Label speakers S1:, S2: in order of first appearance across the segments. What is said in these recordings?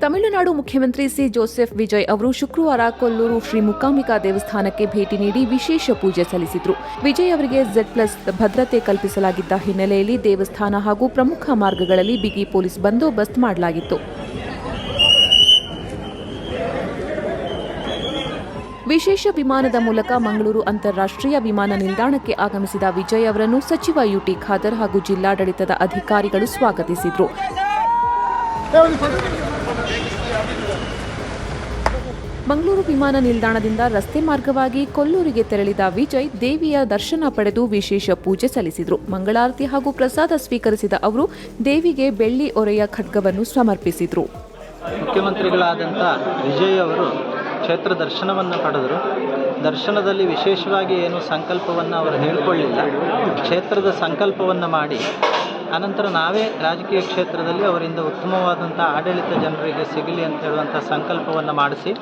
S1: ತಮಿಳುನಾಡು ಮುಖ್ಯಮಂತ್ರಿ C Joseph Vijay ಅವರು ಶುಕ್ರವಾರ ಕೊಲ್ಲೂರು ಶ್ರೀ ಮೂಕಾಂಬಿಕಾ ದೇವಸ್ಥಾನಕ್ಕೆ ಭೇಟಿ ನೀಡಿ ವಿಶೇಷ ಪೂಜೆ ಸಲ್ಲಿಸಿದರು. ವಿಜಯ್ ಅವರಿಗೆ Z+ ಭದ್ರತೆ ಕಲ್ಪಿಸಲಾಗಿದ್ದ ಹಿನ್ನೆಲೆಯಲ್ಲಿ ದೇವಸ್ಥಾನ ಹಾಗೂ ಪ್ರಮುಖ ಮಾರ್ಗಗಳಲ್ಲಿ ಬಿಗಿ ಪೊಲೀಸ್ ಬಂದೋಬಸ್ತ್ ಮಾಡಲಾಗಿತ್ತು. ವಿಶೇಷ ವಿಮಾನದ ಮೂಲಕ ಮಂಗಳೂರು ಅಂತಾರಾಷ್ಟ್ರೀಯ ವಿಮಾನ ನಿಲ್ದಾಣಕ್ಕೆ ಆಗಮಿಸಿದ ವಿಜಯ್ ಅವರನ್ನು ಸಚಿವ ಯುಟಿ ಖಾದರ್ ಹಾಗೂ ಜಿಲ್ಲಾಡಳಿತದ ಅಧಿಕಾರಿಗಳು ಸ್ವಾಗತಿಸಿದರು. ಮಂಗಳೂರು ವಿಮಾನ ನಿಲ್ದಾಣದಿಂದ ರಸ್ತೆ ಮಾರ್ಗವಾಗಿ ಕೊಲ್ಲೂರಿಗೆ ತೆರಳಿದ ವಿಜಯ್ ದೇವಿಯ ದರ್ಶನ ಪಡೆದು ವಿಶೇಷ ಪೂಜೆ ಸಲ್ಲಿಸಿದರು. ಮಂಗಳಾರತಿ ಹಾಗೂ ಪ್ರಸಾದ ಸ್ವೀಕರಿಸಿದ ಅವರು ದೇವಿಗೆ ಬೆಳ್ಳಿ ಒರೆಯ ಖಡ್ಗವನ್ನು ಸಮರ್ಪಿಸಿದರು.
S2: ಮುಖ್ಯಮಂತ್ರಿಗಳಾದಂಥ ವಿಜಯ್ ಅವರು ಕ್ಷೇತ್ರ ದರ್ಶನವನ್ನು ಪಡೆದರು. ದರ್ಶನದಲ್ಲಿ ವಿಶೇಷವಾಗಿ ಏನು ಸಂಕಲ್ಪವನ್ನು ಅವರು ಹೇಳಿಕೊಳ್ಳಿಲ್ಲ. ಕ್ಷೇತ್ರದ ಸಂಕಲ್ಪವನ್ನು ಮಾಡಿ ಅನಂತರ ನಾವೇ ರಾಜಕೀಯ ಕ್ಷೇತ್ರದಲ್ಲಿ ಅವರಿಂದ ಉತ್ತಮವಾದಂಥ ಆಡಳಿತ ಜನರಿಗೆ ಸಿಗಲಿ ಅಂತ ಹೇಳುವಂಥ ಸಂಕಲ್ಪವನ್ನು ಮಾಡಿಸಿ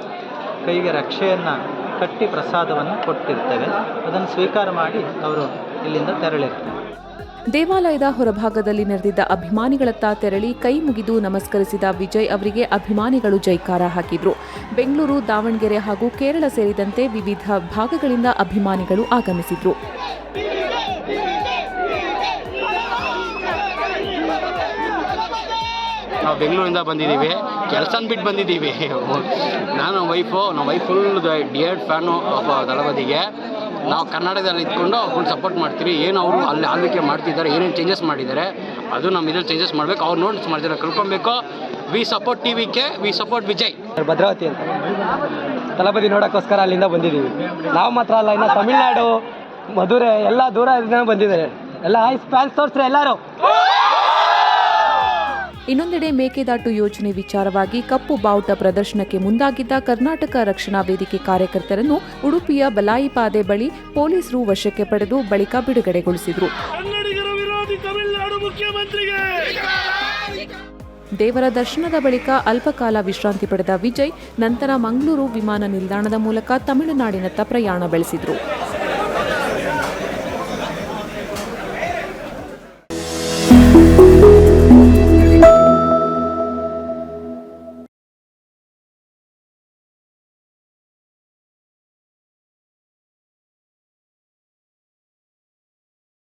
S2: ಕೈಗೆ ರಕ್ಷೆಯನ್ನು ಕಟ್ಟಿ ಪ್ರಸಾದವನ್ನು ಕೊಟ್ಟಿರ್ತೇವೆ. ಅದನ್ನು ಸ್ವೀಕಾರ ಮಾಡಿ ಅವರು ಇಲ್ಲಿಂದ ತೆರಳಿರ್ತಾರೆ.
S1: ದೇವಾಲಯದ ಹೊರಭಾಗದಲ್ಲಿ ನೆರೆದಿದ್ದ ಅಭಿಮಾನಿಗಳತ್ತ ತೆರಳಿ ಕೈ ಮುಗಿದು ನಮಸ್ಕರಿಸಿದ ವಿಜಯ್ ಅವರಿಗೆ ಅಭಿಮಾನಿಗಳು ಜೈಕಾರ ಹಾಕಿದ್ರು. ಬೆಂಗಳೂರು, ದಾವಣಗೆರೆ ಹಾಗೂ ಕೇರಳ ಸೇರಿದಂತೆ ವಿವಿಧ ಭಾಗಗಳಿಂದ ಅಭಿಮಾನಿಗಳು ಆಗಮಿಸಿದ್ರು.
S3: ನಾವು ಬೆಂಗಳೂರಿಂದ ಬಂದಿದ್ದೀವಿ, ಕೆಲಸನ ಬಿಟ್ಟು ಬಂದಿದ್ದೀವಿ. ನಾನು ನಮ್ಮ ವೈಫ್ ಫುಲ್ ಡಿಯರ್ಡ್ ಫ್ಯಾನು ಆಫ್ ದಳಪತಿಗೆ. ನಾವು ಕರ್ನಾಟಕದಲ್ಲಿ ಇದ್ಕೊಂಡು ಫುಲ್ ಸಪೋರ್ಟ್ ಮಾಡ್ತೀವಿ. ಏನು ಅವರು ಅಲ್ಲಿ ಆಳ್ವಿಕೆ ಮಾಡ್ತಿದ್ದಾರೆ, ಏನೇನು ಚೇಂಜಸ್ ಮಾಡಿದ್ದಾರೆ ಅದು ನಮ್ಮ ಇದ್ರಲ್ಲಿ ಚೇಂಜಸ್ ಮಾಡಬೇಕು. ಅವ್ರು ನೋಡಿ ಸುಮಾರು ಜನ ಕಳ್ಕೊಬೇಕು. We support TVK, we support Vijay.
S4: Bhadravati ಅಂತ ದಳಪತಿ ನೋಡೋಕ್ಕೋಸ್ಕರ ಅಲ್ಲಿಂದ ಬಂದಿದ್ದೀವಿ. ನಾವು ಮಾತ್ರ ಅಲ್ಲ, ಇನ್ನು ತಮಿಳ್ನಾಡು, ಮಧುರೆ ಎಲ್ಲ ದೂರ ಬಂದಿದ್ದಾರೆ. ಎಲ್ಲ ಫ್ಯಾನ್ಸ್ ತೋರಿಸ್ರೆ ಎಲ್ಲರೂ.
S1: ಇನ್ನೊಂದೆಡೆ ಮೇಕೆದಾಟು ಯೋಜನೆ ವಿಚಾರವಾಗಿ ಕಪ್ಪು ಬಾವುಟ ಪ್ರದರ್ಶನಕ್ಕೆ ಮುಂದಾಗಿದ್ದ ಕರ್ನಾಟಕ ರಕ್ಷಣಾ ವೇದಿಕೆ ಕಾರ್ಯಕರ್ತರನ್ನು ಉಡುಪಿಯ ಬಲಾಯಿಪಾದೆ ಬಳಿ ಪೊಲೀಸರು ವಶಕ್ಕೆ ಪಡೆದು ಬಳಿಕ ಬಿಡುಗಡೆಗೊಳಿಸಿದರು. ದೇವರ ದರ್ಶನದ ಬಳಿಕ ಅಲ್ಪಕಾಲ ವಿಶ್ರಾಂತಿ ಪಡೆದ ವಿಜಯ್ ನಂತರ ಮಂಗಳೂರು ವಿಮಾನ ನಿಲ್ದಾಣದ ಮೂಲಕ ತಮಿಳುನಾಡಿನತ್ತ ಪ್ರಯಾಣ ಬೆಳೆಸಿದರು.